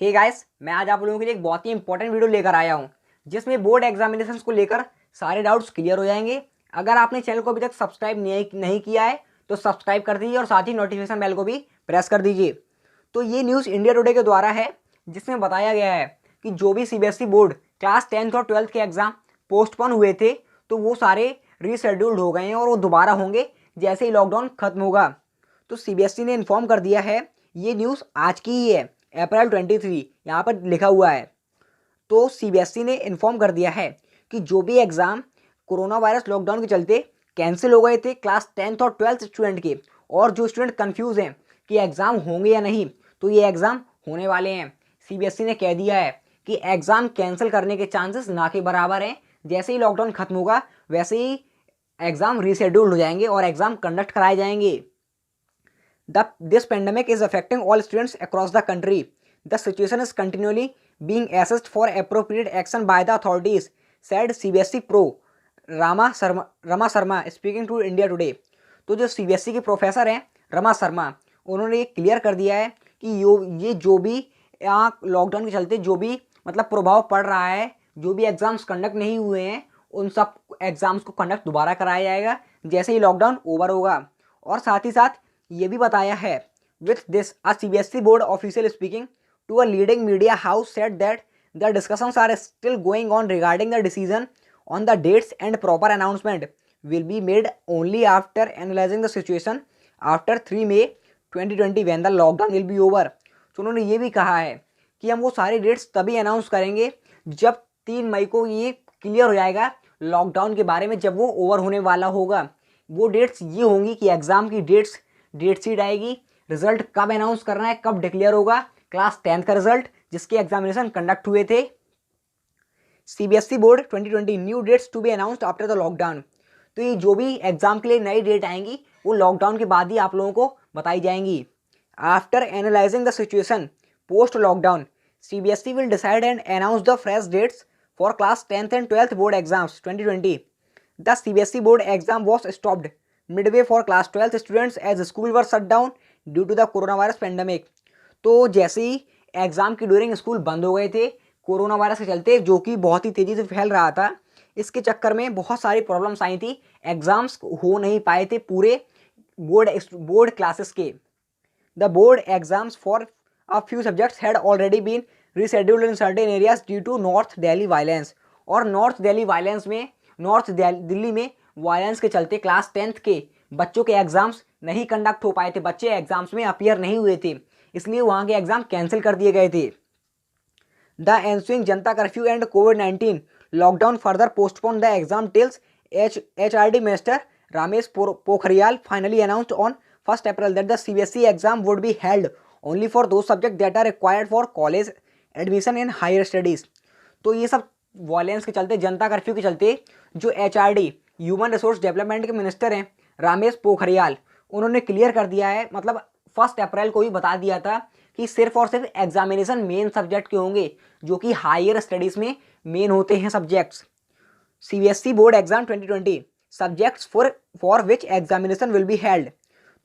Hey guys, मैं आज आप लोगों के लिए एक बहुत ही इंपॉर्टेंट वीडियो लेकर आया हूं जिसमें बोर्ड एग्जामिनेशंस को लेकर सारे डाउट्स क्लियर हो जाएंगे। अगर आपने चैनल को अभी तक सब्सक्राइब नहीं किया है तो सब्सक्राइब कर दीजिए और साथ ही नोटिफिकेशन बेल को भी प्रेस कर दीजिए। तो ये न्यूज़ इंडिया टुडे के द्वारा है जिसमें बताया गया है कि जो भी सीबीएसई बोर्ड क्लास 10th और 12th के एग्ज़ाम पोस्टपोन हुए थे तो वो सारे रीशेड्यूल्ड हो गए हैं और वो दोबारा होंगे जैसे ही लॉकडाउन खत्म होगा। तो सीबीएसई ने इन्फॉर्म कर दिया है, ये न्यूज़ आज की ही है, अप्रैल 23 यहाँ पर लिखा हुआ है। तो सीबीएसई ने इन्फॉर्म कर दिया है कि जो भी एग्ज़ाम कोरोना वायरस लॉकडाउन के चलते कैंसिल हो गए थे क्लास 10th और 12th स्टूडेंट के, और जो स्टूडेंट कंफ्यूज हैं कि एग्ज़ाम होंगे या नहीं, तो ये एग्ज़ाम होने वाले हैं। सीबीएसई ने कह दिया है कि एग्ज़ाम कैंसिल करने के चांसेस ना के बराबर हैं। जैसे ही लॉकडाउन खत्म होगा वैसे ही एग्ज़ाम रीशेड्यूल्ड हो जाएंगे और एग्ज़ाम कंडक्ट कराए जाएंगे। This pandemic is affecting all students across the country. The situation is continually being assessed for appropriate action by the authorities, said CBSE Pro Rama Sharma speaking to India Today. तो जो CBSE के professor हैं रमा शर्मा, उन्होंने ये clear कर दिया है कि ये जो भी यहाँ लॉकडाउन के चलते जो भी मतलब प्रभाव पड़ रहा है, जो भी एग्ज़ाम्स कंडक्ट नहीं हुए हैं उन सब एग्ज़ाम्स को कंडक्ट दोबारा कराया जाएगा जैसे ही लॉकडाउन ओवर होगा। और साथ ही साथ ये भी बताया है, with this a CBSE board official speaking to a leading media house said that the discussions are still going on regarding the decision on the dates and proper announcement will be made only after analysing the situation after 3 May 2020 when the lockdown will be over. तो उन्होंने ये भी कहा है कि हम वो सारे डेट्स तभी अनाउंस करेंगे जब 3 मई को ये क्लियर हो जाएगा लॉकडाउन के बारे में, जब वो ओवर होने वाला होगा। वो डेट्स ये होंगी कि एग्ज़ाम की डेट शीट आएगी, रिजल्ट कब अनाउंस करना है, कब डिक्लेयर होगा क्लास 10th का रिजल्ट जिसके एग्जामिनेशन कंडक्ट हुए थे। CBSE board 2020 new dates to be announced after the lockdown. तो ये जो भी एग्जाम के लिए नई डेट आएंगी वो लॉकडाउन के बाद ही आप लोगों को बताई जाएंगी। After analysing the situation post lockdown CBSE will decide and announce the fresh dates for class 10th and 12th board exams 2020। The CBSE board exam was stopped midway for class 12th students as school were shut down due to the coronavirus pandemic। तो जैसे ही exam की during school बंद हो गए थे corona virus के चलते, जो कि बहुत ही तेज़ी से फैल रहा था, इसके चक्कर में बहुत सारी प्रॉब्लम्स आई थी, एग्ज़ाम्स हो नहीं पाए थे पूरे बोर्ड क्लासेस के। The board exams for a few subjects had already been rescheduled in certain areas due to north Delhi violence. और नॉर्थ दिल्ली में वायलेंस के चलते क्लास 10th के बच्चों के एग्जाम्स नहीं कंडक्ट हो पाए थे, बच्चे एग्जाम्स में अपीयर नहीं हुए थे, इसलिए वहाँ के एग्जाम कैंसिल कर दिए गए थे। The ensuing Janata curfew and कोविड-19 lockdown further postpone the exam till HRD minister Ramesh Pokhriyal finally announced on 1 April that the CBSE exam would be held only for दो subject that are required for college admission in higher studies. तो ये सब violence के चलते, जनता curfew के चलते, जो HRD human resource development के मिनिस्टर हैं रमेश पोखरियाल, उन्होंने क्लियर कर दिया है, मतलब 1 अप्रैल को ही बता दिया था कि सिर्फ और सिर्फ एग्जामिनेशन मेन सब्जेक्ट के होंगे जो कि हायर स्टडीज़ में मेन होते हैं subjects. CBSE board exam 2020 subjects for which examination will be held.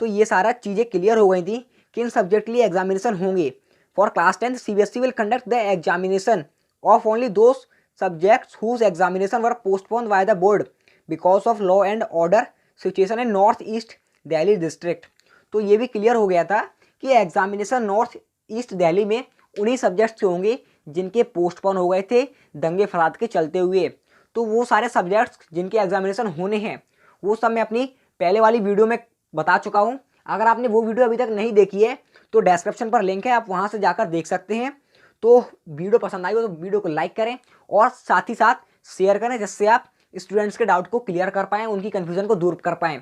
तो ये सारा चीज़ें क्लियर हो गई थी किन सब्जेक्ट के लिए एग्जामिनेशन होंगे। For class 10th CBSE will conduct the examination of only those subjects whose examination were postponed by the board because of law and order situation in north east Delhi district. तो ये भी clear हो गया था कि examination north east Delhi में उन्हीं subjects के होंगे जिनके पोस्टपोन हो गए थे दंगे फसाद के चलते हुए। तो वो सारे सब्जेक्ट्स जिनके एग्जामिनेशन होने हैं वो सब मैं अपनी पहले वाली वीडियो में बता चुका हूँ। अगर आपने वो वीडियो अभी तक नहीं देखी है तो डिस्क्रिप्शन पर लिंक है, आप वहाँ से जाकर देख सकते हैं। तो वीडियो पसंद आई हो तो वीडियो को लाइक करें और साथ ही साथ शेयर करें जिससे आप स्टूडेंट्स के डाउट को क्लियर कर पाएँ, उनकी कन्फ्यूजन को दूर कर पाएँ।